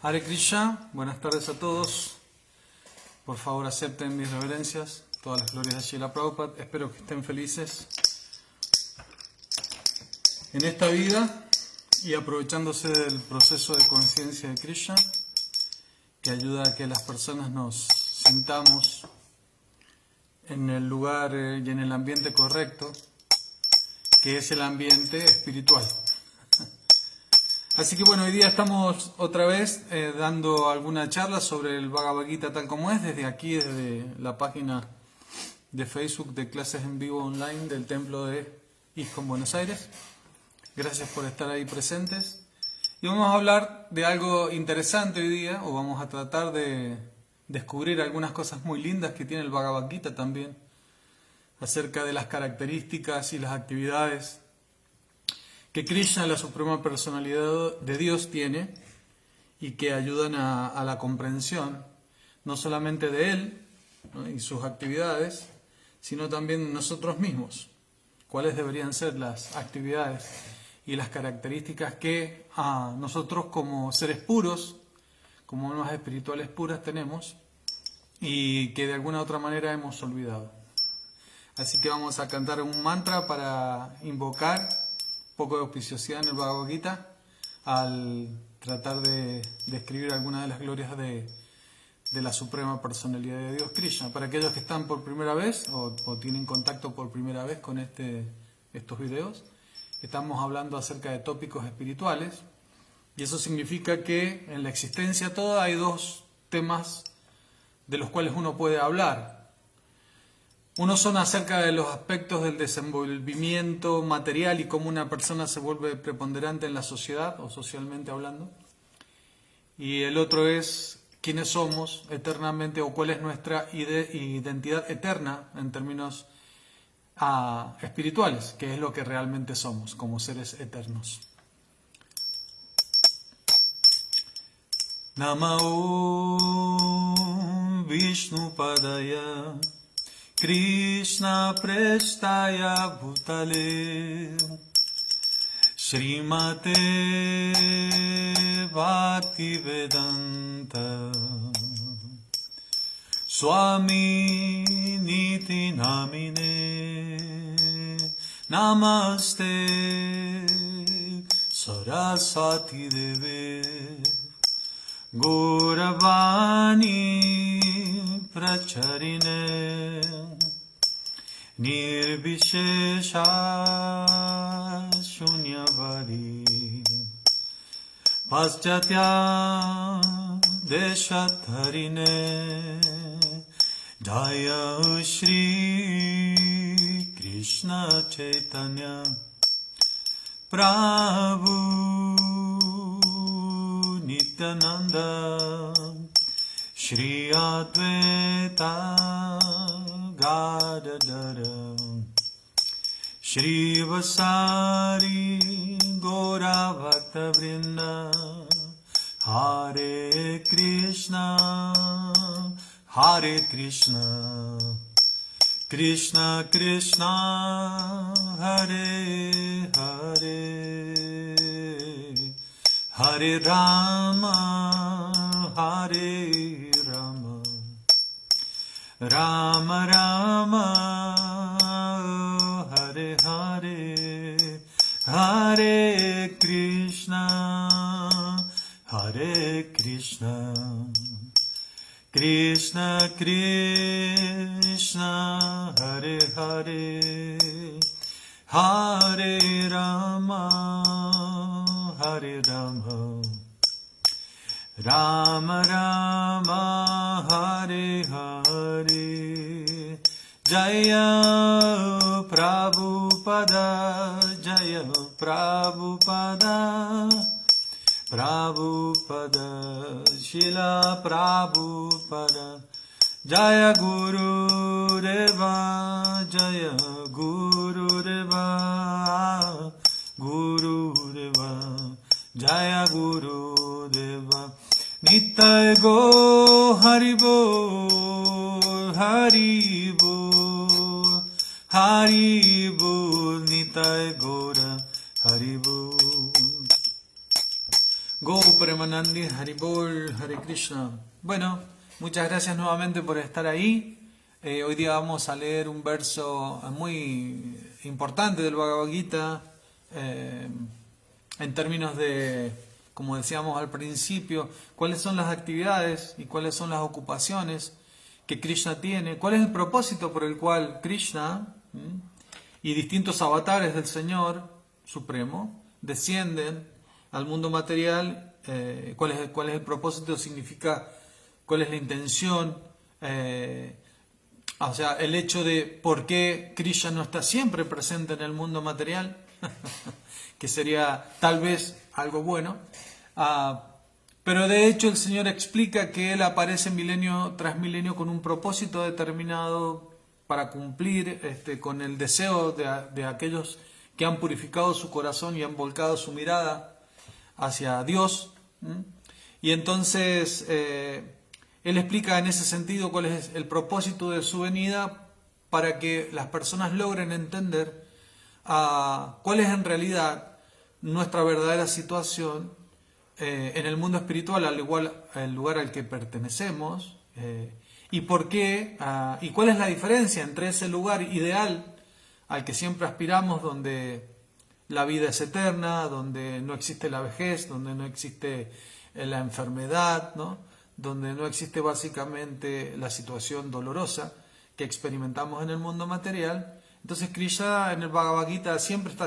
Hare Krishna, buenas tardes a todos. Por favor acepten mis reverencias, todas las glorias de Srila Prabhupada. Espero que estén felices en esta vida y aprovechándose del proceso de conciencia de Krishna, que ayuda a que las personas nos sintamos en el lugar y en el ambiente correcto, que es el ambiente espiritual. Así que bueno, hoy día estamos otra vez dando alguna charla sobre el Bhagavad Gita tal como es, desde aquí, desde la página de Facebook de clases en vivo online del templo de ISKCON Buenos Aires. Gracias por estar ahí presentes. Y vamos a hablar de algo interesante hoy día, o vamos a tratar de descubrir algunas cosas muy lindas que tiene el Bhagavad Gita también, acerca de las características y las actividades que Krishna, la Suprema Personalidad de Dios, tiene y que ayudan a la comprensión no solamente de Él, ¿no?, y sus actividades, sino también de nosotros mismos. ¿Cuáles deberían ser las actividades y las características que nosotros como seres puros, como almas espirituales puras tenemos y que de alguna u otra manera hemos olvidado? Así que vamos a cantar un mantra para invocar un poco de auspiciosidad en el Bhagavad Gita al tratar de describir algunas de las glorias de la Suprema Personalidad de Dios, Krishna. Para aquellos que están por primera vez o tienen contacto por primera vez con estos videos, estamos hablando acerca de tópicos espirituales, y eso significa que en la existencia toda hay dos temas de los cuales uno puede hablar. Uno son acerca de los aspectos del desenvolvimiento material y cómo una persona se vuelve preponderante en la sociedad o socialmente hablando. Y el otro es quiénes somos eternamente o cuál es nuestra identidad eterna en términos espirituales, que es lo que realmente somos como seres eternos. Namo Vishnu Padaya Krishna Prestaya Bhutale Srimate Bhaktivedanta Swami Niti Namine Namaste Saraswati Deve Gauravani Pracharine Nirvishesha Shunyavadi Paschatya Deshatharine Jaya Shri Krishna Chaitanya Prabhu Nityananda Shri Advaita Gadadara Shri Vasari Gaura Bhakta Vrinda Hare Krishna Krishna Krishna Hare Hare Hare Rama Hare Rama Rama Rama Hare Hare Hare Krishna Krishna Krishna Hare Hare Hare Rama Hare Rama Rama Rama Hare Hare Jaya Prabhupada Jaya Prabhupada Prabhupada Srila Prabhupada Jaya Guru Deva Jaya Guru Deva Guru Deva Jaya Guru Deva Nitai Go Haribo Haribo Haribol Nitai Gora Haribol. Go Premanandi Haribol Hare Krishna. Bueno, muchas gracias nuevamente por estar ahí. Hoy día vamos a leer un verso muy importante del Bhagavad Gita en términos de, como decíamos al principio, cuáles son las actividades y cuáles son las ocupaciones que Krishna tiene, cuál es el propósito por el cual Krishna y distintos avatares del Señor Supremo descienden al mundo material, cuál es el propósito, significa cuál es la intención, o sea, el hecho de por qué Krishna no está siempre presente en el mundo material, que sería tal vez algo bueno, pero de hecho el Señor explica que Él aparece milenio tras milenio con un propósito determinado para cumplir con el deseo de aquellos que han purificado su corazón y han volcado su mirada hacia Dios. Y entonces Él explica en ese sentido cuál es el propósito de su venida para que las personas logren entender cuál es en realidad nuestra verdadera situación en el mundo espiritual, al igual el lugar al que pertenecemos, y por qué, y cuál es la diferencia entre ese lugar ideal al que siempre aspiramos, donde la vida es eterna, donde no existe la vejez, donde no existe la enfermedad, ¿no? Donde no existe básicamente la situación dolorosa que experimentamos en el mundo material. Entonces Krishna en el Bhagavad Gita siempre está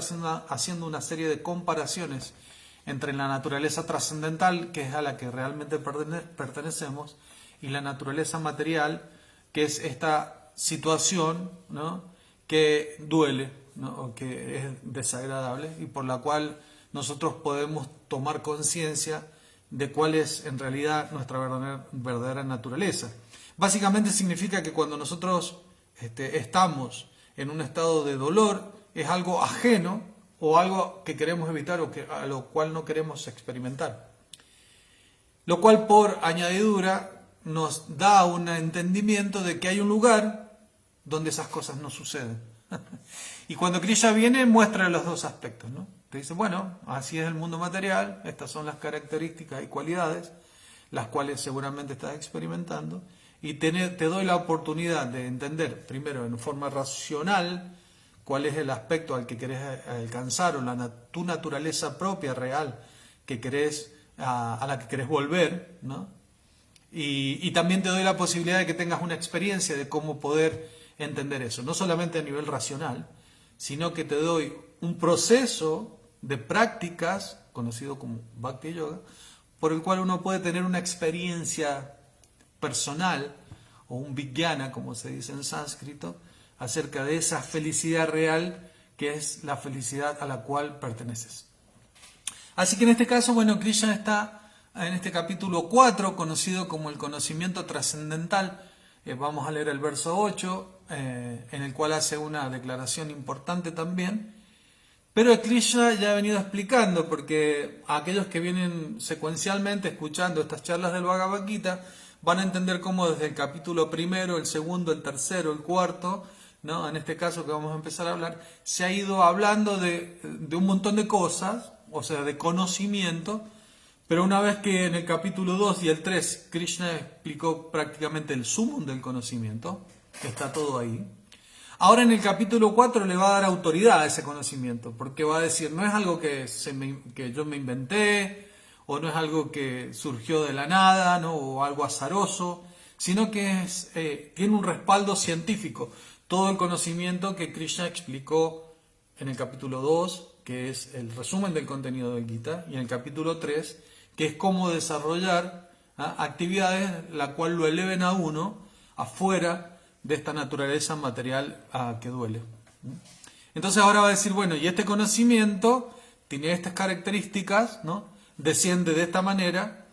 haciendo una serie de comparaciones entre la naturaleza trascendental, que es a la que realmente pertenecemos, y la naturaleza material, que es esta situación, ¿no?, que duele, ¿no?, o que es desagradable, y por la cual nosotros podemos tomar conciencia de cuál es en realidad nuestra verdadera naturaleza. Básicamente significa que cuando nosotros estamos en un estado de dolor, es algo ajeno o algo que queremos evitar o a lo cual no queremos experimentar. Lo cual por añadidura nos da un entendimiento de que hay un lugar donde esas cosas no suceden. Y cuando Krishna viene muestra los dos aspectos, ¿no? Te dice, bueno, así es el mundo material, estas son las características y cualidades, las cuales seguramente estás experimentando, y te doy la oportunidad de entender, primero en forma racional, cuál es el aspecto al que querés alcanzar, o tu naturaleza propia, real, que querés, a la que querés volver, ¿no? Y también te doy la posibilidad de que tengas una experiencia de cómo poder entender eso, no solamente a nivel racional, sino que te doy un proceso de prácticas, conocido como Bhakti Yoga, por el cual uno puede tener una experiencia personal, o un vijnana, como se dice en sánscrito, acerca de esa felicidad real que es la felicidad a la cual perteneces. Así que en este caso, bueno, Krishna está en este capítulo 4, conocido como el conocimiento trascendental. Vamos a leer el verso 8, en el cual hace una declaración importante también. Pero Krishna ya ha venido explicando, porque aquellos que vienen secuencialmente escuchando estas charlas del Bhagavad Gita van a entender cómo desde el capítulo primero, el segundo, el tercero, el cuarto, ¿no?, en este caso que vamos a empezar a hablar, se ha ido hablando de un montón de cosas, o sea, de conocimiento, pero una vez que en el capítulo 2 y el 3 Krishna explicó prácticamente el sumum del conocimiento, está todo ahí, ahora en el capítulo 4 le va a dar autoridad a ese conocimiento, porque va a decir, no es algo que yo me inventé, o no es algo que surgió de la nada, ¿no?, o algo azaroso, sino que tiene un respaldo científico. Todo el conocimiento que Krishna explicó en el capítulo 2, que es el resumen del contenido del Gita, y en el capítulo 3, que es cómo desarrollar actividades la cual lo eleven a uno afuera de esta naturaleza material que duele. Entonces ahora va a decir, bueno, y este conocimiento tiene estas características, ¿no?, desciende de esta manera.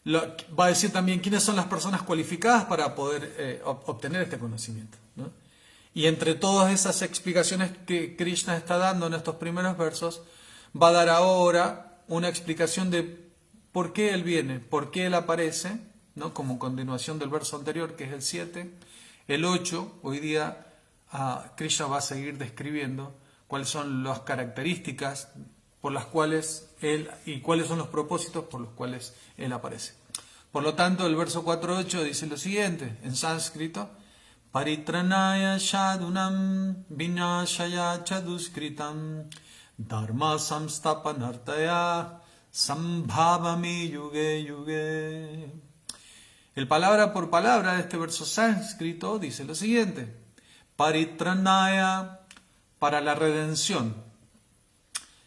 Va a decir también quiénes son las personas cualificadas para poder obtener este conocimiento, ¿no? Y entre todas esas explicaciones que Krishna está dando en estos primeros versos, va a dar ahora una explicación de por qué Él viene, por qué Él aparece, ¿no?, como continuación del verso anterior, que es el 7, el 8, hoy día Krishna va a seguir describiendo cuáles son las características por las cuales él y cuáles son los propósitos por los cuales él aparece. Por lo tanto, el verso 4.8 dice lo siguiente, en sánscrito: Paritranaya shadunam vinashaya chaduskritam dharma samstapanartaya sambhavami yuge yuge. El palabra por palabra de este verso sánscrito dice lo siguiente: Paritranaya, para la redención;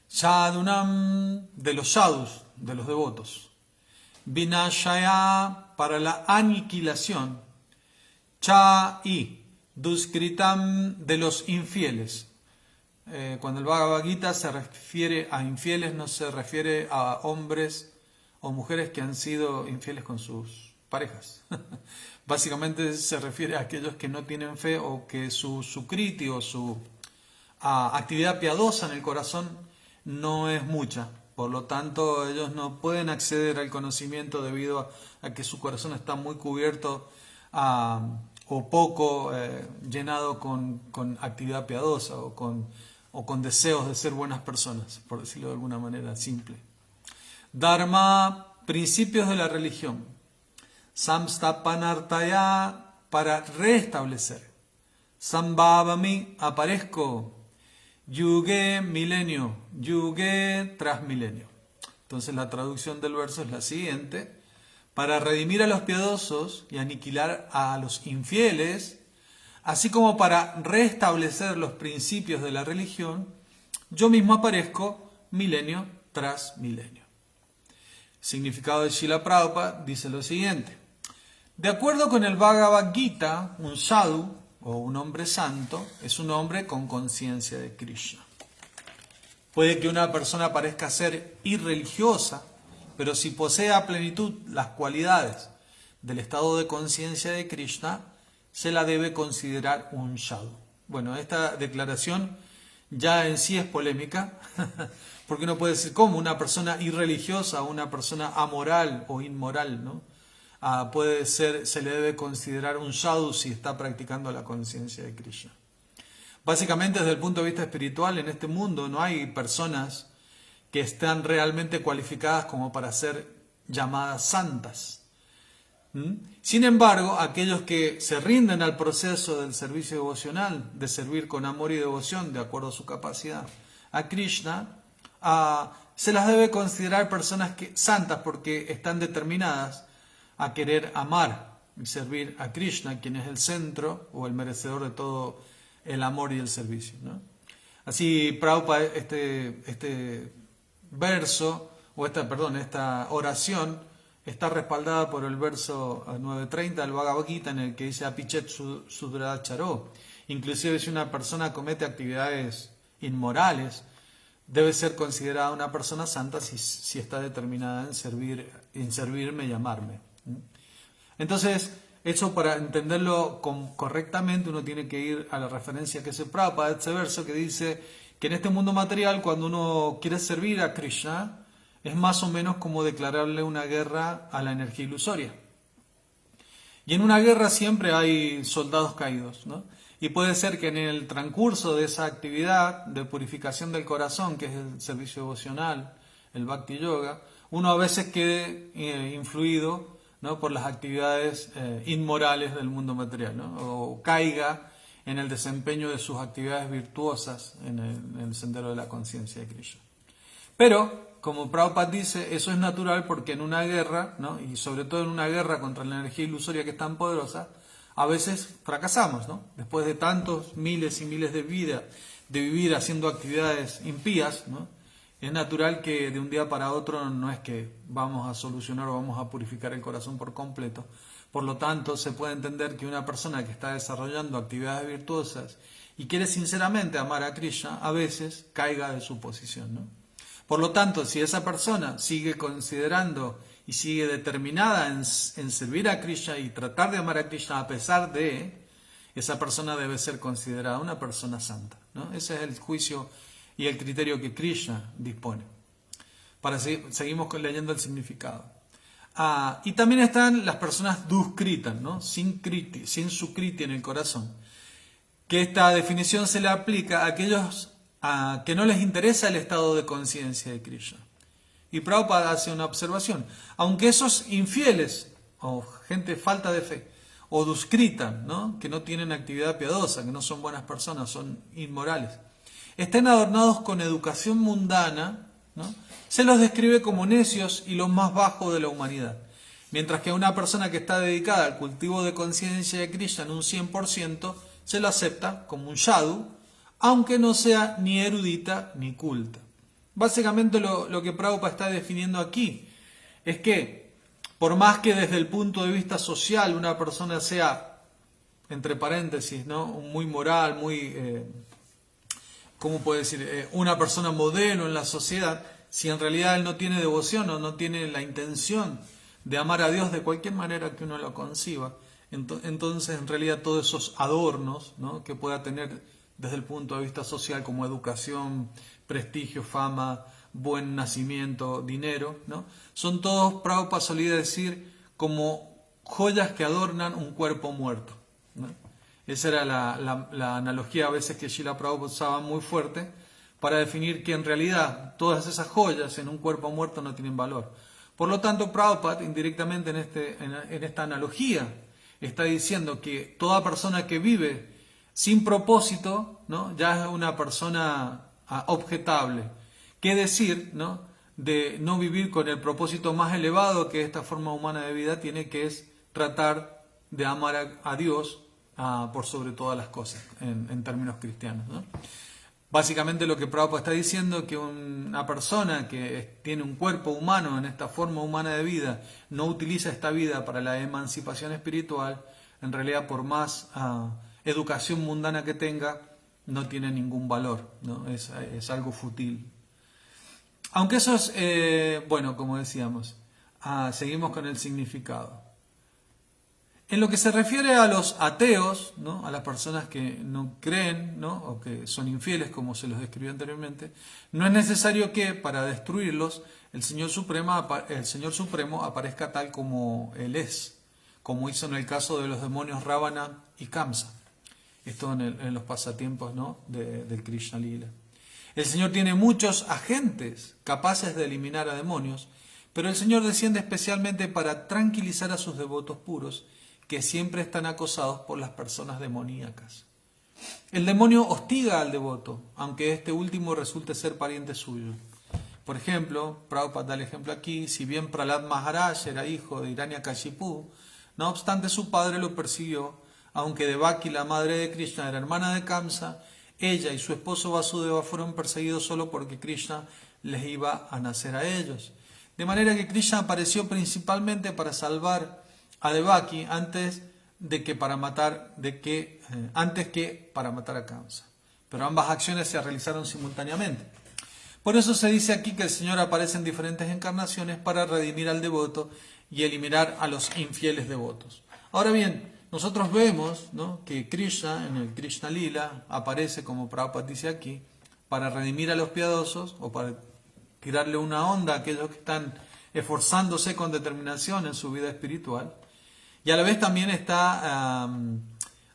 Shadunam, de los sadhus, de los devotos; Vinashaya, para la aniquilación; Cha y Duskritam, de los infieles. Cuando el Bhagavad Gita se refiere a infieles, no se refiere a hombres o mujeres que han sido infieles con sus parejas. Básicamente se refiere a aquellos que no tienen fe o que su kriti o su actividad piadosa en el corazón no es mucha. Por lo tanto, ellos no pueden acceder al conocimiento debido a que su corazón está muy cubierto o poco llenado con actividad piadosa o con deseos de ser buenas personas, por decirlo de alguna manera simple. Dharma, principios de la religión. Samstapanartaya, para restablecer. Sambhavami, aparezco. Yuge, milenio. Yuge, tras milenio. Entonces la traducción del verso es la siguiente: para redimir a los piadosos y aniquilar a los infieles, así como para restablecer los principios de la religión, yo mismo aparezco milenio tras milenio. Significado de Srila Prabhupada dice lo siguiente: de acuerdo con el Bhagavad Gita, un sadhu o un hombre santo es un hombre con conciencia de Krishna. Puede que una persona parezca ser irreligiosa, pero si posee a plenitud las cualidades del estado de conciencia de Krishna, se la debe considerar un sadhu. Bueno, esta declaración ya en sí es polémica, porque uno puede decir, ¿cómo? Una persona irreligiosa o una persona amoral o inmoral, ¿no? Puede ser, se le debe considerar un sadhu si está practicando la conciencia de Krishna. Básicamente, desde el punto de vista espiritual, en este mundo no hay personas que están realmente cualificadas como para ser llamadas santas. Sin embargo, aquellos que se rinden al proceso del servicio devocional, de servir con amor y devoción de acuerdo a su capacidad a Krishna, se las debe considerar personas santas porque están determinadas a querer amar y servir a Krishna, quien es el centro o el merecedor de todo el amor y el servicio, ¿no? Así, Prabhupada, este verso, o esta oración, está respaldada por el verso 9.30 del Bhagavad Gita, en el que dice Apichet Sudracharo. Inclusive si una persona comete actividades inmorales, debe ser considerada una persona santa si está determinada en servirme y amarme. Entonces, eso, para entenderlo correctamente, uno tiene que ir a la referencia que hace Prabhupada, este verso que dice que en este mundo material, cuando uno quiere servir a Krishna, es más o menos como declararle una guerra a la energía ilusoria. Y en una guerra siempre hay soldados caídos, ¿no? Y puede ser que en el transcurso de esa actividad de purificación del corazón, que es el servicio devocional, el Bhakti Yoga, uno a veces quede influido, ¿no?, por las actividades inmorales del mundo material, ¿no? O caiga en el desempeño de sus actividades virtuosas en el sendero de la conciencia de Krishna. Pero, como Prabhupada dice, eso es natural porque en una guerra, ¿no?, y sobre todo en una guerra contra la energía ilusoria que es tan poderosa, a veces fracasamos, ¿no? Después de tantos miles y miles de vivir haciendo actividades impías, ¿no?, es natural que de un día para otro no es que vamos a solucionar o vamos a purificar el corazón por completo. Por lo tanto, se puede entender que una persona que está desarrollando actividades virtuosas y quiere sinceramente amar a Krishna, a veces caiga de su posición, ¿no? Por lo tanto, si esa persona sigue considerando y sigue determinada en servir a Krishna y tratar de amar a Krishna a pesar de, esa persona debe ser considerada una persona santa, ¿no? Ese es el juicio y el criterio que Krishna dispone. Seguimos leyendo el significado. Y también están las personas duskritas, ¿no?, sin su kriti en el corazón. que esta definición se le aplica a aquellos que no les interesa el estado de conciencia de Krishna. Y Prabhupada hace una observación. Aunque esos infieles, o gente falta de fe, o duscritan, ¿no?, que no tienen actividad piadosa, que no son buenas personas, son inmorales, estén adornados con educación mundana, ¿no?, se los describe como necios y los más bajos de la humanidad. Mientras que a una persona que está dedicada al cultivo de conciencia de Krishna en un 100%, se lo acepta como un sadhu, aunque no sea ni erudita ni culta. Básicamente lo que Prabhupada está definiendo aquí es que, por más que desde el punto de vista social una persona sea, entre paréntesis, ¿no?, muy moral, muy, ¿cómo puede decir?, una persona modelo en la sociedad, si en realidad él no tiene devoción o no tiene la intención de amar a Dios de cualquier manera que uno lo conciba, entonces en realidad todos esos adornos, ¿no?, que pueda tener desde el punto de vista social, como educación, prestigio, fama, buen nacimiento, dinero, ¿no?, son todos, Prabhupada solía decir, como joyas que adornan un cuerpo muerto, ¿no? Esa era la analogía a veces que Srila Prabhupada usaba muy fuerte para definir que en realidad todas esas joyas en un cuerpo muerto no tienen valor. Por lo tanto, Prabhupada indirectamente en esta analogía está diciendo que toda persona que vive sin propósito, ¿no?, ya es una persona objetable. ¿Qué decir, ¿no?, de no vivir con el propósito más elevado que esta forma humana de vida tiene, que es tratar de amar a Dios por sobre todas las cosas, en términos cristianos, ¿no? Básicamente lo que Prabhupada está diciendo es que una persona que tiene un cuerpo humano en esta forma humana de vida, no utiliza esta vida para la emancipación espiritual, en realidad por más educación mundana que tenga, no tiene ningún valor, ¿no? Es algo fútil. Aunque eso es, bueno, como decíamos, seguimos con el significado. En lo que se refiere a los ateos, ¿no?, a las personas que no creen, ¿no?, o que son infieles, como se los describió anteriormente, no es necesario que para destruirlos el Señor Supremo aparezca tal como Él es, como hizo en el caso de los demonios Ravana y Kamsa. Esto en los pasatiempos, ¿no?, del Krishna Lila. El Señor tiene muchos agentes capaces de eliminar a demonios, pero el Señor desciende especialmente para tranquilizar a sus devotos puros, que siempre están acosados por las personas demoníacas. El demonio hostiga al devoto, aunque este último resulte ser pariente suyo. Por ejemplo, Prabhupada da el ejemplo aquí, si bien Prahlad Maharaj era hijo de Hiranyakashipu, no obstante su padre lo persiguió, aunque Devaki, la madre de Krishna, era hermana de Kamsa, ella y su esposo Vasudeva fueron perseguidos solo porque Krishna les iba a nacer a ellos. De manera que Krishna apareció principalmente para salvar a Devaki antes que para matar a Kamsa. Pero ambas acciones se realizaron simultáneamente. Por eso se dice aquí que el Señor aparece en diferentes encarnaciones para redimir al devoto y eliminar a los infieles devotos. Ahora bien, nosotros vemos, ¿no?, que Krishna en el Krishna Lila aparece, como Prabhupada dice aquí, para redimir a los piadosos o para tirarle una onda a aquellos que están esforzándose con determinación en su vida espiritual. Y a la vez también está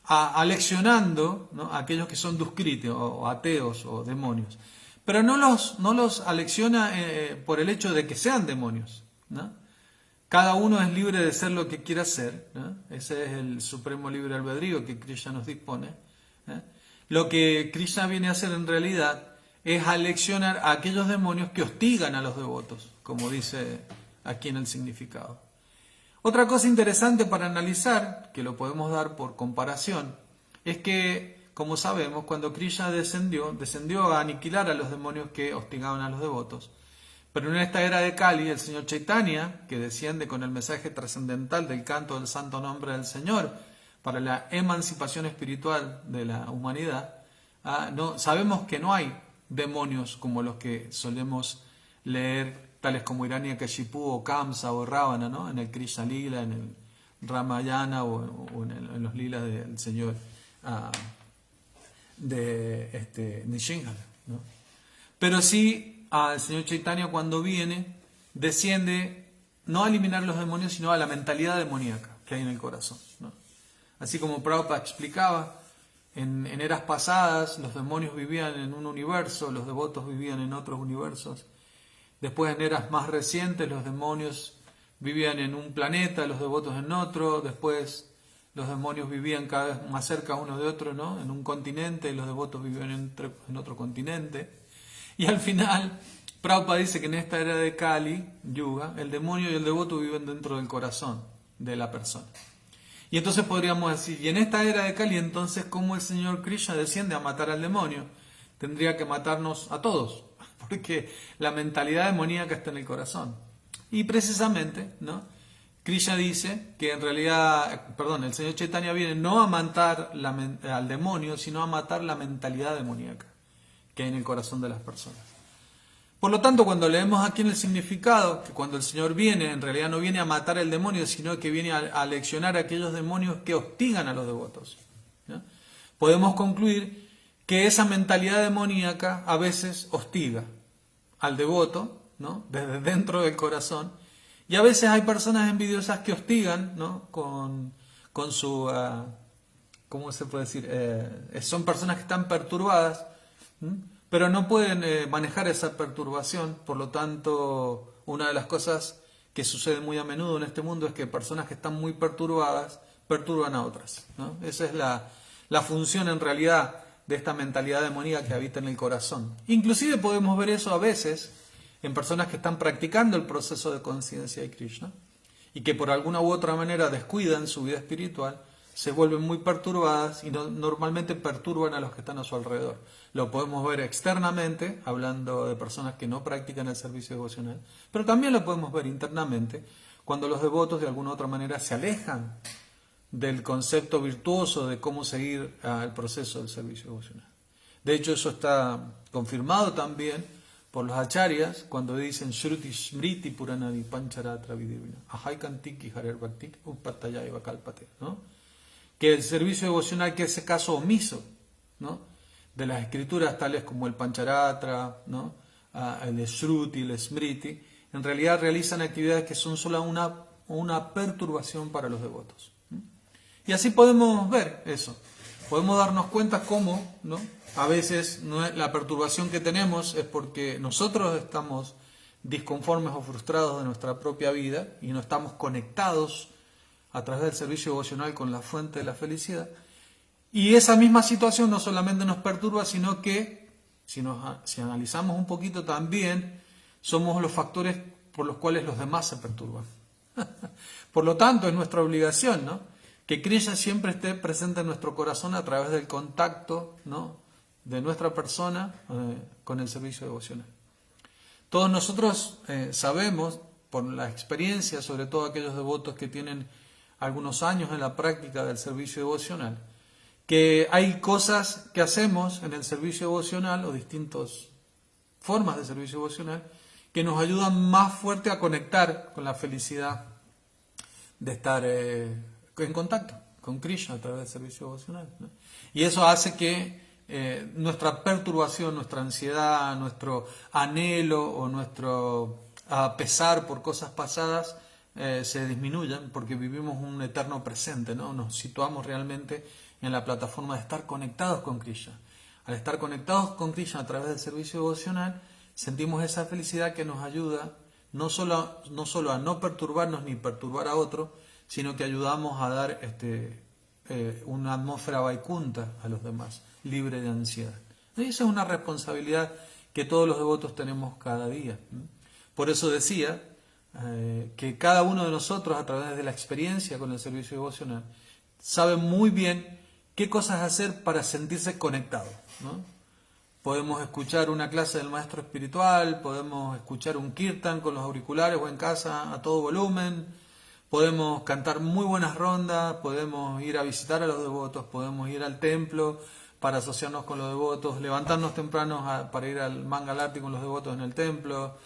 aleccionando, ¿no?, a aquellos que son duscritos o ateos o demonios. Pero no los alecciona por el hecho de que sean demonios, ¿no? Cada uno es libre de ser lo que quiera ser, ¿no? Ese es el supremo libre albedrío que Krishna nos dispone, ¿no? Lo que Krishna viene a hacer en realidad es aleccionar a aquellos demonios que hostigan a los devotos, como dice aquí en el significado. Otra cosa interesante para analizar, que lo podemos dar por comparación, es que, como sabemos, cuando Krishna descendió a aniquilar a los demonios que hostigaban a los devotos. Pero en esta era de Kali, el Señor Chaitanya, que desciende con el mensaje trascendental del canto del santo nombre del Señor para la emancipación espiritual de la humanidad, sabemos que no hay demonios como los que solemos leer, tales como Hiranyakashipu o Kamsa o Ravana, ¿no?, en el Krishna Lila, en el Ramayana o en los lilas del Señor de Nrsimhala, ¿no? Pero sí, el Señor Chaitanya, cuando viene, desciende no a eliminar los demonios, sino a la mentalidad demoníaca que hay en el corazón, ¿no? Así como Prabhupada explicaba, en eras pasadas los demonios vivían en un universo, los devotos vivían en otros universos. Después en eras más recientes los demonios vivían en un planeta, los devotos en otro. Después los demonios vivían cada vez más cerca unos de otros, ¿no? En un continente, y los devotos vivían en otro continente. Y al final, Prabhupada dice que en esta era de Kali, Yuga, el demonio y el devoto viven dentro del corazón de la persona. Y entonces podríamos decir, y en esta era de Kali, entonces, ¿cómo el señor Krishna desciende a matar al demonio? Tendría que matarnos a todos, porque la mentalidad demoníaca está en el corazón. Y precisamente, ¿no? Krishna dice que en realidad, el señor Chaitanya viene no a matar al demonio, sino a matar la mentalidad demoníaca que hay en el corazón de las personas. Por lo tanto, cuando leemos aquí en el significado, que cuando el Señor viene, en realidad no viene a matar al demonio, sino que viene a leccionar a aquellos demonios que hostigan a los devotos, ¿no? Podemos concluir que esa mentalidad demoníaca a veces hostiga al devoto, ¿no? Desde dentro del corazón, y a veces hay personas envidiosas que hostigan, ¿no? con su, ¿cómo se puede decir? Son personas que están perturbadas, pero no pueden manejar esa perturbación. Por lo tanto, una de las cosas que sucede muy a menudo en este mundo es que personas que están muy perturbadas perturban a otras, ¿no? Esa es la función en realidad de esta mentalidad demoníaca que habita en el corazón. Inclusive podemos ver eso a veces en personas que están practicando el proceso de conciencia de Krishna y que por alguna u otra manera descuidan su vida espiritual, se vuelven muy perturbadas y normalmente perturban a los que están a su alrededor. Lo podemos ver externamente, hablando de personas que no practican el servicio devocional, pero también lo podemos ver internamente, cuando los devotos de alguna u otra manera se alejan del concepto virtuoso de cómo seguir el proceso del servicio devocional. De hecho, eso está confirmado también por los acharyas cuando dicen Shruti Smriti Puranadi Pancharatra Vidivina Ahaikantiki Harer Bhaktik Uppatayaiva Kalpate, ¿no? Que el servicio devocional, que es ese caso omiso, ¿no? De las escrituras tales como el Pancharatra, ¿no? El Shruti, el Smriti, en realidad realizan actividades que son solo una perturbación para los devotos. Y así podemos ver eso. Podemos darnos cuenta cómo, ¿no? A veces la perturbación que tenemos es porque nosotros estamos disconformes o frustrados de nuestra propia vida y no estamos conectados a través del servicio devocional con la fuente de la felicidad. Y esa misma situación no solamente nos perturba, sino que, si analizamos un poquito, también somos los factores por los cuales los demás se perturban. Por lo tanto, es nuestra obligación, ¿no? Que Krishna siempre esté presente en nuestro corazón a través del contacto, ¿no? De nuestra persona con el servicio devocional. Todos nosotros sabemos, por la experiencia, sobre todo aquellos devotos que tienen algunos años en la práctica del servicio devocional, que hay cosas que hacemos en el servicio devocional o distintas formas de servicio devocional que nos ayudan más fuerte a conectar con la felicidad de estar en contacto con Krishna a través del servicio devocional, ¿no? Y eso hace que nuestra perturbación, nuestra ansiedad, nuestro anhelo o nuestro pesar por cosas pasadas se disminuyan, porque vivimos un eterno presente, ¿no? Nos situamos realmente en la plataforma de estar conectados con Krishna. Al estar conectados con Krishna a través del servicio devocional, sentimos esa felicidad que nos ayuda no solo a no perturbarnos ni perturbar a otro, sino que ayudamos a dar una atmósfera vaikunta a los demás, libre de ansiedad. Y esa es una responsabilidad que todos los devotos tenemos cada día. Por eso decía que cada uno de nosotros, a través de la experiencia con el servicio devocional, sabe muy bien qué cosas hacer para sentirse conectado, ¿no? Podemos escuchar una clase del maestro espiritual, podemos escuchar un kirtan con los auriculares o en casa a todo volumen, podemos cantar muy buenas rondas, podemos ir a visitar a los devotos, podemos ir al templo para asociarnos con los devotos, levantarnos temprano para ir al Mangal Arati con los devotos en el templo,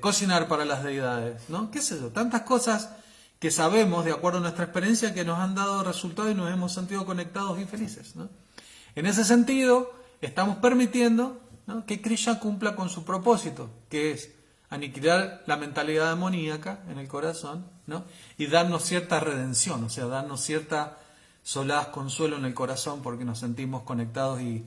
cocinar para las deidades, ¿no? ¿Qué sé yo? Tantas cosas que sabemos, de acuerdo a nuestra experiencia, que nos han dado resultados y nos hemos sentido conectados y felices, ¿no? En ese sentido, estamos permitiendo, ¿no?, que Krishna cumpla con su propósito, que es aniquilar la mentalidad demoníaca en el corazón, ¿no?, y darnos cierta redención, o sea, darnos cierta solaz, consuelo en el corazón porque nos sentimos conectados y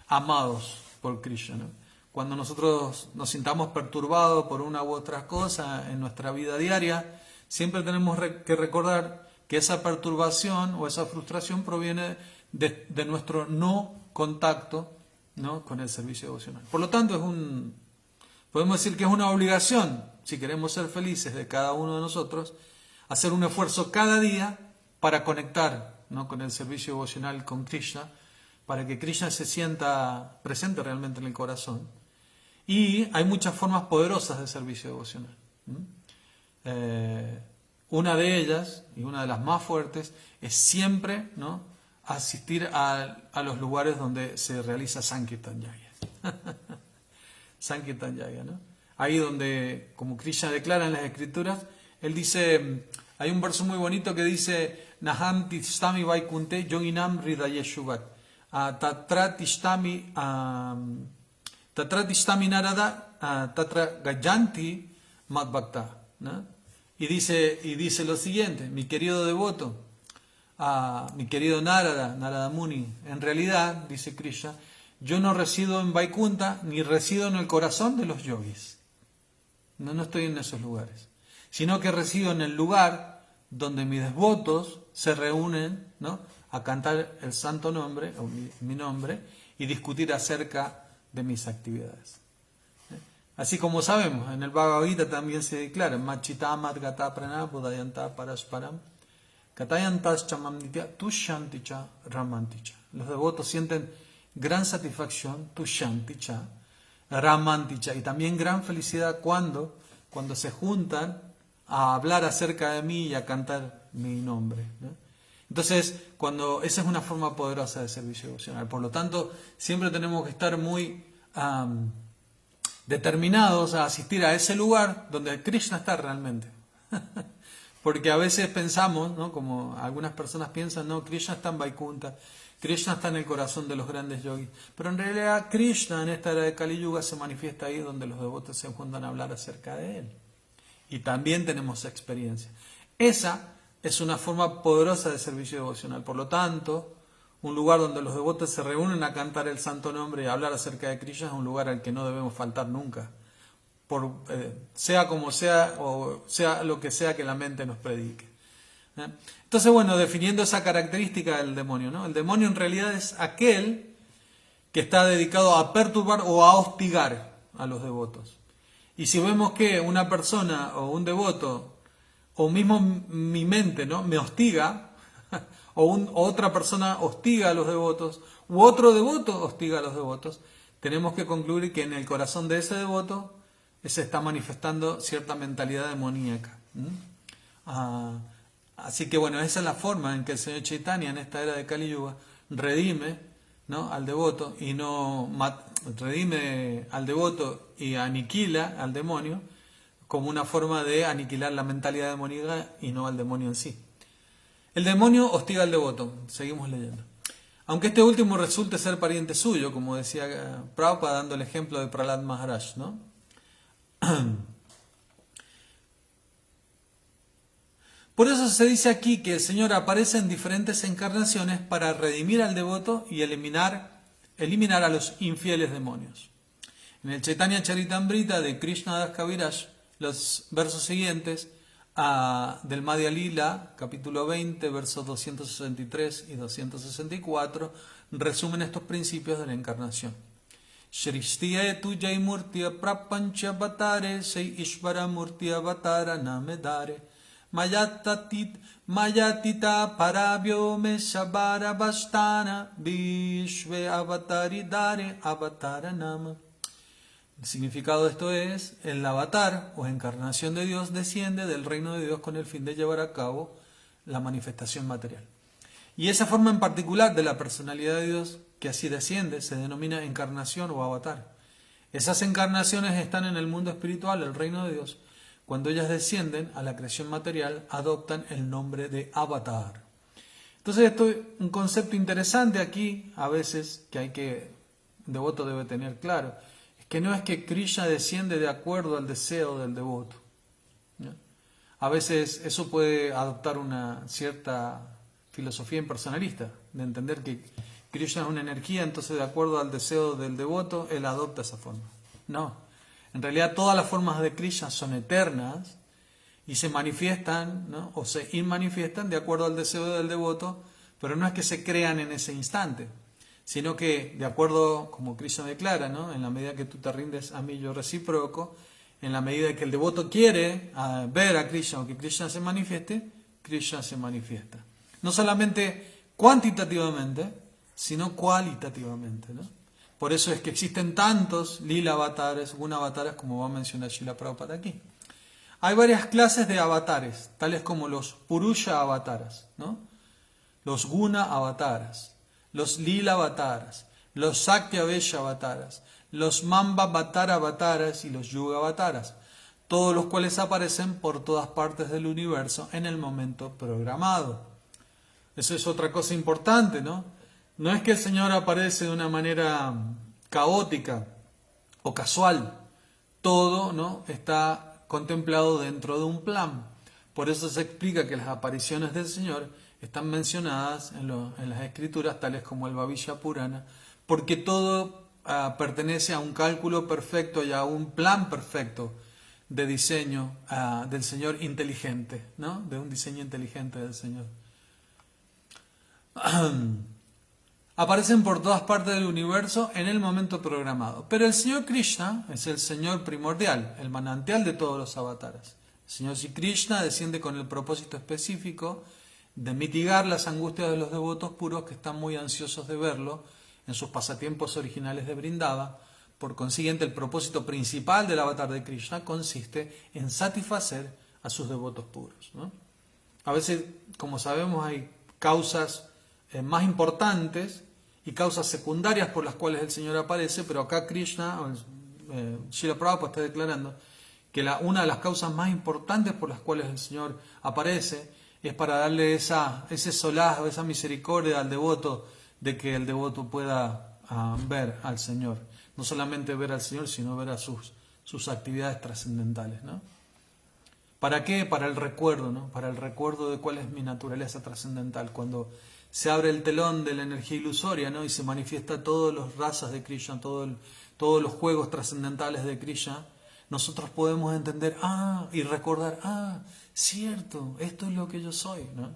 amados por Krishna, ¿no? Cuando nosotros nos sintamos perturbados por una u otra cosa en nuestra vida diaria, siempre tenemos que recordar que esa perturbación o esa frustración proviene de nuestro no contacto, ¿no?, con el servicio devocional. Por lo tanto, podemos decir que es una obligación, si queremos ser felices de cada uno de nosotros, hacer un esfuerzo cada día para conectar, ¿no?, con el servicio devocional con Krishna, para que Krishna se sienta presente realmente en el corazón. Y hay muchas formas poderosas de servicio devocional. Una de ellas, y una de las más fuertes, es siempre, ¿no?, asistir a los lugares donde se realiza Sankirtan Yaya. Sankirtan Yaya, ¿no? Ahí donde, como Krishna declara en las Escrituras, él dice, hay un verso muy bonito que dice, Naham tishtami vaikunte yoginam hridayeshuvat. Tatra tishtami narada tatra gayanti madbhakta, ¿no? Y dice lo siguiente, mi querido devoto, mi querido Narada Muni, en realidad, dice Krishna, yo no resido en Vaikunta ni resido en el corazón de los yogis. No estoy en esos lugares, sino que resido en el lugar donde mis devotos se reúnen, ¿no?, a cantar el santo nombre, o mi nombre, y discutir acerca de mis actividades. Así como sabemos, en el Bhagavad Gita también se declara, Machitamat gata prana budayanta parasparam, katayantas chamamnitya tushanticha ramanticha. Los devotos sienten gran satisfacción, tushanticha, ramanticha, y también gran felicidad cuando se juntan a hablar acerca de mí y a cantar mi nombre, ¿no? Entonces, esa es una forma poderosa de servicio devocional. Por lo tanto, siempre tenemos que estar muy determinados a asistir a ese lugar donde Krishna está realmente. Porque a veces pensamos, ¿no?, como algunas personas piensan, no, Krishna está en Vaikunta, Krishna está en el corazón de los grandes yogis. Pero en realidad Krishna en esta era de Kali Yuga se manifiesta ahí donde los devotos se juntan a hablar acerca de él. Y también tenemos experiencia. Esa es una forma poderosa de servicio devocional. Por lo tanto, un lugar donde los devotos se reúnen a cantar el santo nombre y a hablar acerca de Krishna es un lugar al que no debemos faltar nunca. Sea como sea, o sea lo que sea que la mente nos predique. Entonces, bueno, definiendo esa característica del demonio, ¿no? El demonio en realidad es aquel que está dedicado a perturbar o a hostigar a los devotos. Y si vemos que una persona o un devoto, o mismo mi mente, ¿no?, me hostiga, o otra persona hostiga a los devotos, u otro devoto hostiga a los devotos, tenemos que concluir que en el corazón de ese devoto se está manifestando cierta mentalidad demoníaca. Así que bueno, esa es la forma en que el Señor Chaitanya en esta era de Kali Yuga redime, ¿no?, al devoto redime al devoto y aniquila al demonio como una forma de aniquilar la mentalidad demoníaca y no al demonio en sí. El demonio hostiga al devoto. Seguimos leyendo. Aunque este último resulte ser pariente suyo, como decía Prabhupada dando el ejemplo de Prahlad Maharaj, ¿no? Por eso se dice aquí que el Señor aparece en diferentes encarnaciones para redimir al devoto y eliminar a los infieles demonios. En el Chaitanya Charitamrita de Krishna Das Kaviraj, los versos siguientes del Madhya Lila, capítulo 20, versos 263 y 264, resumen estos principios de la encarnación. Shristiya tu jai murtiya prapancha avatare sei ishvara murtiya avatara namedare mayatita parabhyo me sabara bastana vishve avataridare avatara nama. El significado de esto es, el avatar o encarnación de Dios desciende del reino de Dios con el fin de llevar a cabo la manifestación material. Y esa forma en particular de la personalidad de Dios que así desciende se denomina encarnación o avatar. Esas encarnaciones están en el mundo espiritual, el reino de Dios. Cuando ellas descienden a la creación material, adoptan el nombre de avatar. Entonces esto es un concepto interesante aquí, a veces, que un devoto debe tener claro. Que no es que Krishna desciende de acuerdo al deseo del devoto, ¿no? A veces eso puede adoptar una cierta filosofía impersonalista, de entender que Krishna es una energía, entonces de acuerdo al deseo del devoto, él adopta esa forma. No, en realidad todas las formas de Krishna son eternas y se manifiestan, ¿no? O se inmanifiestan de acuerdo al deseo del devoto, pero no es que se crean en ese instante, sino que de acuerdo, como Krishna declara, ¿no? En la medida que tú te rindes a mí, yo recíproco, en la medida que el devoto quiere ver a Krishna o que Krishna se manifieste, Krishna se manifiesta. No solamente cuantitativamente, sino cualitativamente, ¿no? Por eso es que existen tantos lila avatares, guna avatares, como va a mencionar Srila Prabhupada aquí. Hay varias clases de avatares, tales como los Purusha avataras, ¿no? Los Guna avataras, los Lila avataras, los Sakya Vesha avataras, los Mamba Avatara avataras y los Yuga avataras, todos los cuales aparecen por todas partes del universo en el momento programado. Eso es otra cosa importante, ¿no? No es que el Señor aparece de una manera caótica o casual, todo, ¿no?, está contemplado dentro de un plan. Por eso se explica que las apariciones del Señor están mencionadas en las escrituras, tales como el Bhavishya Purana, porque todo pertenece a un cálculo perfecto y a un plan perfecto de diseño del Señor inteligente, ¿no? De un diseño inteligente del Señor. Aparecen por todas partes del universo en el momento programado. Pero el Señor Krishna es el Señor primordial, el manantial de todos los avatares. El Señor Sri Krishna desciende con el propósito específico de mitigar las angustias de los devotos puros que están muy ansiosos de verlo en sus pasatiempos originales de Vrindava. Por consiguiente, el propósito principal del avatar de Krishna consiste en satisfacer a sus devotos puros, ¿no? A veces, como sabemos, hay causas más importantes y causas secundarias por las cuales el Señor aparece, pero acá Krishna, Srila Prabhupada está declarando que una de las causas más importantes por las cuales el Señor aparece es para darle ese solaz, esa misericordia al devoto, de que el devoto pueda ver al Señor. No solamente ver al Señor, sino ver a sus actividades trascendentales, ¿no? ¿Para qué? Para el recuerdo, ¿no? Para el recuerdo de cuál es mi naturaleza trascendental. Cuando se abre el telón de la energía ilusoria, ¿no?, y se manifiesta todas las razas de Krishna, todos los juegos trascendentales de Krishna, nosotros podemos entender, y recordar, cierto, esto es lo que yo soy, ¿no?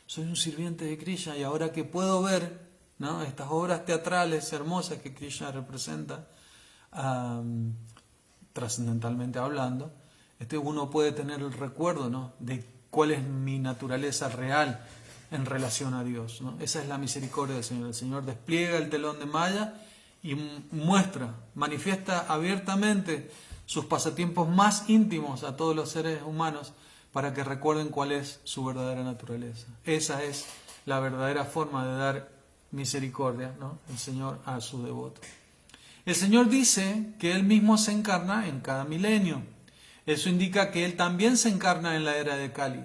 Soy un sirviente de Krishna y ahora que puedo ver, ¿no?, estas obras teatrales hermosas que Krishna representa, trascendentalmente hablando, uno puede tener el recuerdo, ¿no?, de cuál es mi naturaleza real en relación a Dios, ¿no? Esa es la misericordia del Señor. El Señor despliega el telón de malla y manifiesta abiertamente sus pasatiempos más íntimos a todos los seres humanos para que recuerden cuál es su verdadera naturaleza. Esa es la verdadera forma de dar misericordia, ¿no?, el Señor a su devoto. El Señor dice que Él mismo se encarna en cada milenio. Eso indica que Él también se encarna en la era de Kali.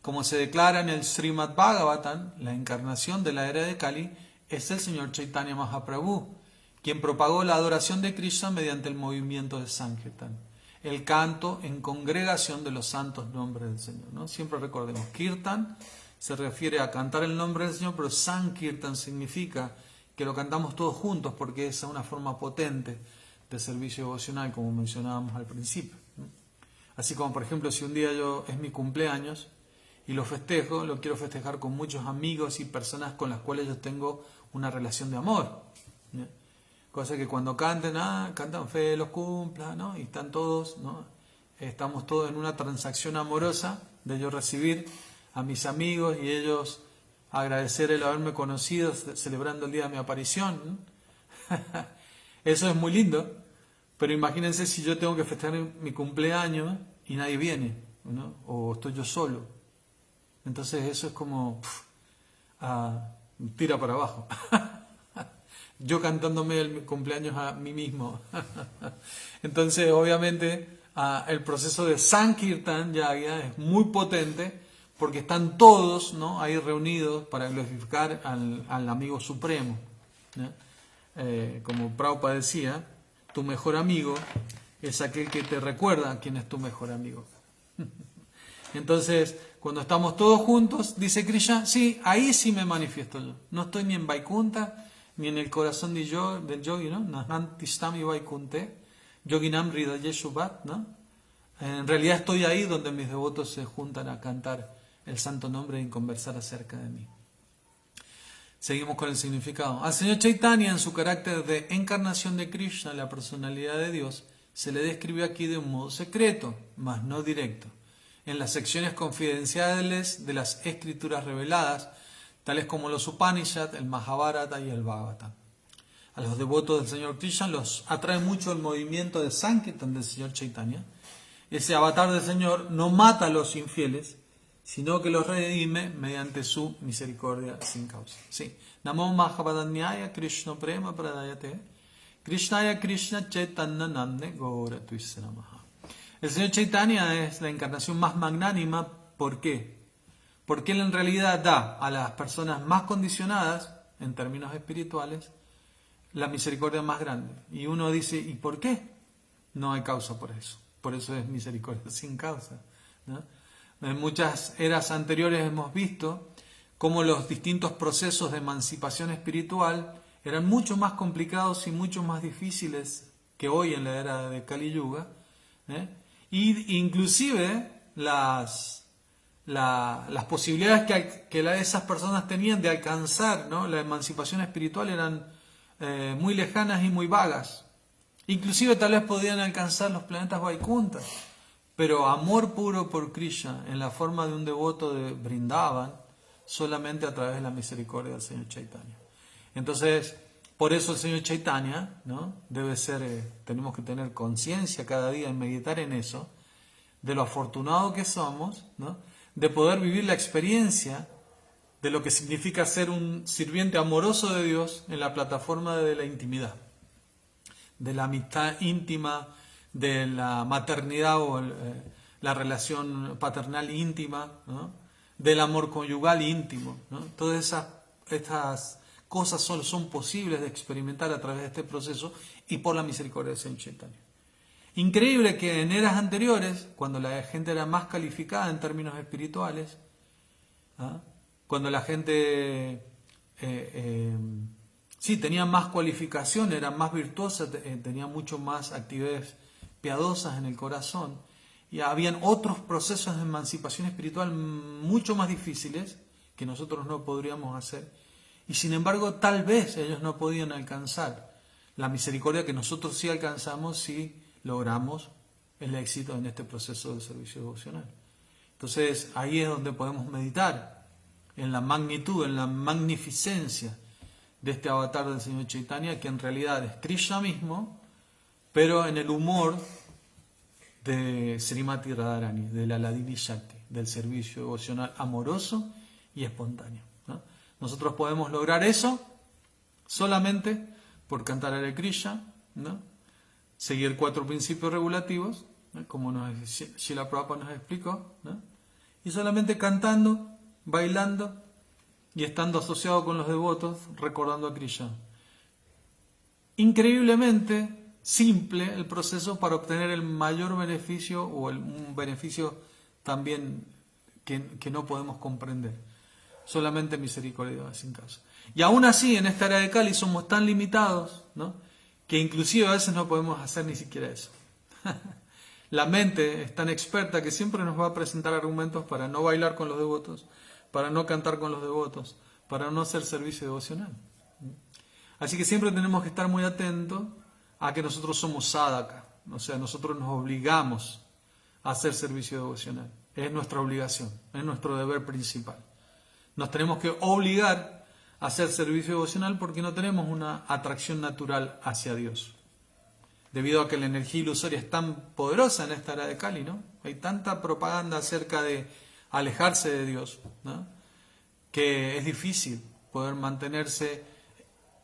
Como se declara en el Srimad Bhagavatam, la encarnación de la era de Kali es el Señor Chaitanya Mahaprabhu, quien propagó la adoración de Krishna mediante el movimiento de Sankirtan, el canto en congregación de los santos nombres del Señor, ¿no? Siempre recordemos, Kirtan se refiere a cantar el nombre del Señor, pero Sankirtan significa que lo cantamos todos juntos porque es una forma potente de servicio devocional, como mencionábamos al principio, ¿no? Así como, por ejemplo, si un día es mi cumpleaños y lo festejo, lo quiero festejar con muchos amigos y personas con las cuales yo tengo una relación de amor, ¿no? Cosa que cuando cantan fe, los cumpla, ¿no? Y están todos, ¿no? Estamos todos en una transacción amorosa de yo recibir a mis amigos y ellos agradecer el haberme conocido celebrando el día de mi aparición, ¿no? Eso es muy lindo, pero imagínense si yo tengo que festejar mi cumpleaños y nadie viene, ¿no? O estoy yo solo. Entonces eso es como tira para abajo. Yo cantándome el cumpleaños a mí mismo. Entonces, obviamente, el proceso de Sankirtan ya es muy potente porque están todos, ¿no?, ahí reunidos para glorificar al amigo supremo, ¿no? Como Prabhupada decía, tu mejor amigo es aquel que te recuerda quién es tu mejor amigo. Entonces, cuando estamos todos juntos, dice Krishna, sí, ahí sí me manifiesto yo. No estoy ni en Vaikunta, ni en el corazón del yogi, ¿no? Nahantistami Vaikunte, Yoginam Hridaye Shubhat, ¿no? En realidad estoy ahí donde mis devotos se juntan a cantar el santo nombre y conversar acerca de mí. Seguimos con el significado. Al Señor Chaitanya, en su carácter de encarnación de Krishna, la personalidad de Dios, se le describe aquí de un modo secreto, mas no directo, en las secciones confidenciales de las escrituras reveladas, tales como los Upanishad, el Mahabharata y el Bhagavatam. A los devotos del Señor Krishna los atrae mucho el movimiento de Sankirtan del Señor Chaitanya. Ese avatar del Señor no mata a los infieles, sino que los redime mediante su misericordia sin causa. Sí. Namo Mahabharanyaya Krishna Prema Pradayate Krishnaya Krishna Chaitanya Nande Gaura Tuise Namaha. El Señor Chaitanya es la encarnación más magnánima. ¿Por qué? Porque Él en realidad da a las personas más condicionadas, en términos espirituales, la misericordia más grande. Y uno dice, ¿y por qué? No hay causa por eso. Por eso es misericordia sin causa, ¿no? En muchas eras anteriores hemos visto cómo los distintos procesos de emancipación espiritual eran mucho más complicados y mucho más difíciles que hoy en la era de Kali Yuga, y inclusive las posibilidades que esas personas tenían de alcanzar, ¿no?, la emancipación espiritual eran muy lejanas y muy vagas. Inclusive tal vez podían alcanzar los planetas Vaikunta, pero amor puro por Krishna en la forma de un devoto de Vrindavan solamente a través de la misericordia del Señor Chaitanya. Entonces, por eso el Señor Chaitanya, ¿no?, debe ser, tenemos que tener conciencia cada día y meditar en eso, de lo afortunado que somos, ¿no?, de poder vivir la experiencia de lo que significa ser un sirviente amoroso de Dios en la plataforma de la intimidad, de la amistad íntima, de la maternidad o la relación paternal íntima, ¿no?, del amor conyugal íntimo, ¿no? Todas estas cosas son posibles de experimentar a través de este proceso y por la misericordia del Señor Chaitanya. Increíble que en eras anteriores, cuando la gente era más calificada en términos espirituales, cuando la gente tenía más cualificación, era más virtuosa, tenía mucho más actividades piadosas en el corazón, y habían otros procesos de emancipación espiritual mucho más difíciles que nosotros no podríamos hacer, y sin embargo tal vez ellos no podían alcanzar la misericordia que nosotros sí alcanzamos si logramos el éxito en este proceso de servicio devocional. Entonces ahí es donde podemos meditar en la magnitud, en la magnificencia de este avatar del Señor Chaitanya, que en realidad es Krishna mismo, pero en el humor de Srimati Radharani, de la Ladini Shakti, del servicio devocional amoroso y espontáneo, ¿no? Nosotros podemos lograr eso solamente por cantar Hare Krishna, ¿no?, seguir 4 principios regulativos, ¿no?, como Srila Prabhupada nos explicó, ¿no?, y solamente cantando, bailando y estando asociado con los devotos, recordando a Krishna. Increíblemente simple el proceso para obtener el mayor beneficio, o un beneficio también que no podemos comprender. Solamente misericordia sin causa. Y aún así, en esta era de Kali somos tan limitados, ¿no?, que inclusive a veces no podemos hacer ni siquiera eso. La mente es tan experta que siempre nos va a presentar argumentos para no bailar con los devotos, para no cantar con los devotos, para no hacer servicio devocional. Así que siempre tenemos que estar muy atentos a que nosotros somos sadhaka, o sea, nosotros nos obligamos a hacer servicio devocional. Es nuestra obligación, es nuestro deber principal. Nos tenemos que obligar a hacer servicio devocional porque no tenemos una atracción natural hacia Dios. Debido a que la energía ilusoria es tan poderosa en esta era de Kali, ¿no? Hay tanta propaganda acerca de alejarse de Dios, ¿no?, que es difícil poder mantenerse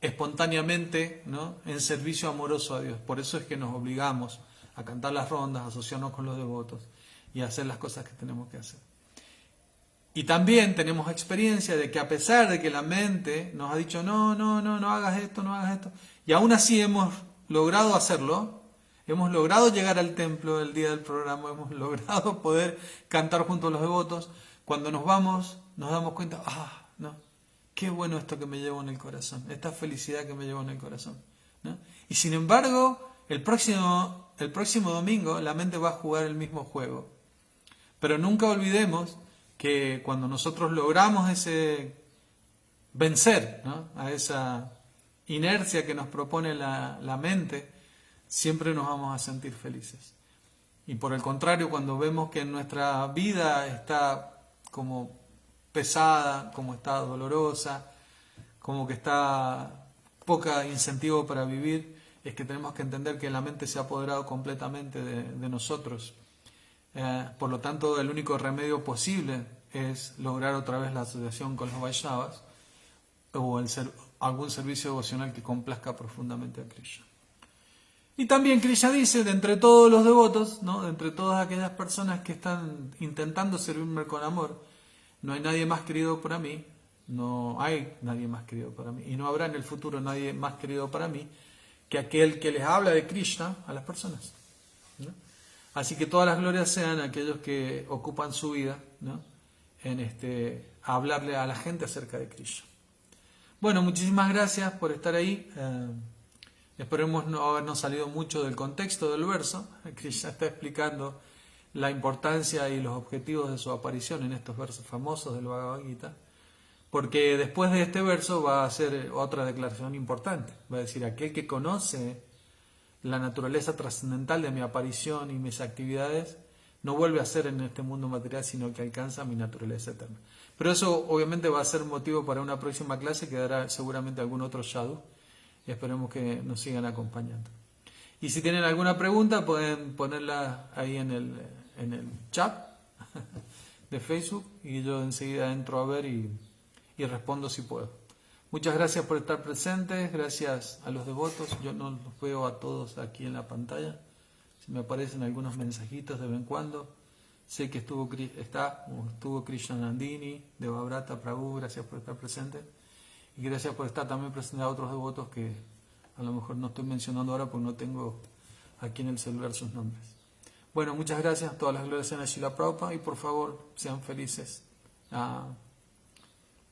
espontáneamente, ¿no?, en servicio amoroso a Dios. Por eso es que nos obligamos a cantar las rondas, a asociarnos con los devotos y a hacer las cosas que tenemos que hacer. Y también tenemos experiencia de que a pesar de que la mente nos ha dicho no hagas esto, y aún así hemos logrado hacerlo, Hemos logrado llegar al templo el día del programa, hemos logrado poder cantar junto a los devotos. Cuando nos vamos, nos damos cuenta, no, qué bueno esto que me llevo en el corazón, esta felicidad que me llevo en el corazón, ¿no? Y sin embargo, el próximo domingo la mente va a jugar el mismo juego. Pero nunca olvidemos que cuando nosotros logramos vencer, ¿no?, a esa inercia que nos propone la mente, siempre nos vamos a sentir felices. Y por el contrario, cuando vemos que nuestra vida está como pesada, como está dolorosa, como que está poca incentivo para vivir, es que tenemos que entender que la mente se ha apoderado completamente de nosotros. Por lo tanto, el único remedio posible es lograr otra vez la asociación con los Vaishnavas o algún servicio devocional que complazca profundamente a Krishna. Y también Krishna dice, de entre todos los devotos, ¿no?, de entre todas aquellas personas que están intentando servirme con amor, no hay nadie más querido para mí, no hay nadie más querido para mí, y no habrá en el futuro nadie más querido para mí que aquel que les habla de Krishna a las personas, ¿no? Así que todas las glorias sean aquellos que ocupan su vida, ¿no?, en hablarle a la gente acerca de Krishna. Bueno, muchísimas gracias por estar ahí. Esperemos no habernos salido mucho del contexto del verso. Krishna está explicando la importancia y los objetivos de su aparición en estos versos famosos del Bhagavad Gita, porque después de este verso va a hacer otra declaración importante. Va a decir, aquel que conoce la naturaleza trascendental de mi aparición y mis actividades no vuelve a ser en este mundo material, sino que alcanza mi naturaleza eterna. Pero eso obviamente va a ser motivo para una próxima clase que dará seguramente algún otro sadhu. Y esperemos que nos sigan acompañando. Y si tienen alguna pregunta, pueden ponerla ahí en el chat de Facebook y yo enseguida entro a ver y respondo si puedo. Muchas gracias por estar presentes, gracias a los devotos. Yo no los veo a todos aquí en la pantalla. Si me aparecen algunos mensajitos de vez en cuando. Sé que estuvo Krishna Nandini, Devabrata Prabhu, gracias por estar presente. Y gracias por estar también presente a otros devotos que a lo mejor no estoy mencionando ahora porque no tengo aquí en el celular sus nombres. Bueno, muchas gracias. Todas las glorias sean a Srila Prabhupada y por favor sean felices.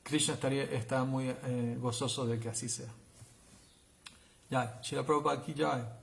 Krishna está muy gozoso de que así sea. Ya, Srila Prabhupada aquí ya.